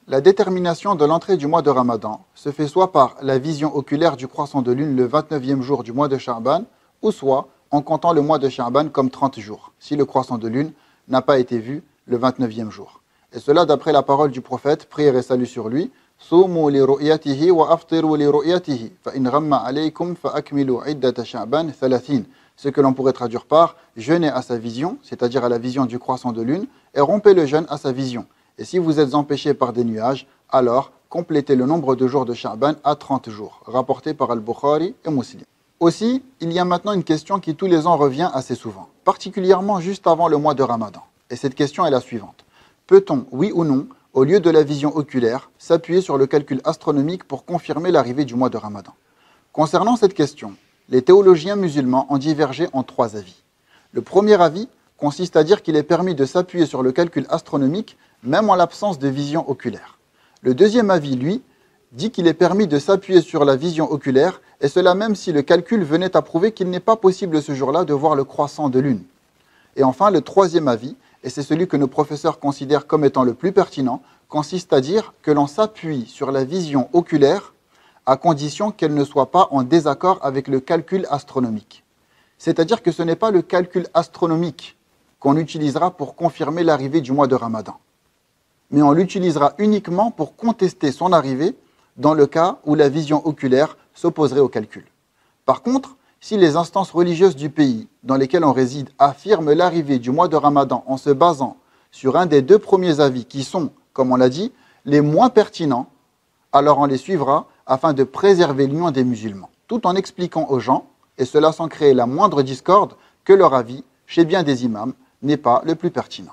La détermination de l'entrée du mois de Ramadan se fait soit par la vision oculaire du croissant de lune le 29e jour du mois de Sha'ban, ou soit en comptant le mois de Sha'ban comme 30 jours, si le croissant de lune n'a pas été vu le 29e jour. Et cela d'après la parole du prophète, prière et salut sur lui, Sumu li ru'yatihi wa aftiru li ru'yatihi, fa in ghamma alaykum fa akmilu iddata Sha'ban 30. Ce que l'on pourrait traduire par jeûnez à sa vision, c'est-à-dire à la vision du croissant de lune, et rompez le jeûne à sa vision. Et si vous êtes empêché par des nuages, alors complétez le nombre de jours de Sha'ban à 30 jours, rapporté par Al-Bukhari et Muslim. Aussi, il y a maintenant une question qui tous les ans revient assez souvent, particulièrement juste avant le mois de Ramadan. Et cette question est la suivante. Peut-on, oui ou non, au lieu de la vision oculaire, s'appuyer sur le calcul astronomique pour confirmer l'arrivée du mois de Ramadan? Concernant cette question, les théologiens musulmans ont divergé en 3 avis. Le premier avis consiste à dire qu'il est permis de s'appuyer sur le calcul astronomique même en l'absence de vision oculaire. Le deuxième avis, lui, dit qu'il est permis de s'appuyer sur la vision oculaire, et cela même si le calcul venait à prouver qu'il n'est pas possible ce jour-là de voir le croissant de lune. Et enfin, le troisième avis, et c'est celui que nos professeurs considèrent comme étant le plus pertinent, consiste à dire que l'on s'appuie sur la vision oculaire à condition qu'elle ne soit pas en désaccord avec le calcul astronomique. C'est-à-dire que ce n'est pas le calcul astronomique qu'on utilisera pour confirmer l'arrivée du mois de Ramadan, mais on l'utilisera uniquement pour contester son arrivée dans le cas où la vision oculaire s'opposerait au calcul. Par contre, si les instances religieuses du pays dans lesquelles on réside affirment l'arrivée du mois de Ramadan en se basant sur un des 2 premiers avis qui sont, comme on l'a dit, les moins pertinents, alors on les suivra afin de préserver l'union des musulmans, tout en expliquant aux gens, et cela sans créer la moindre discorde, que leur avis, chez bien des imams, n'est pas le plus pertinent.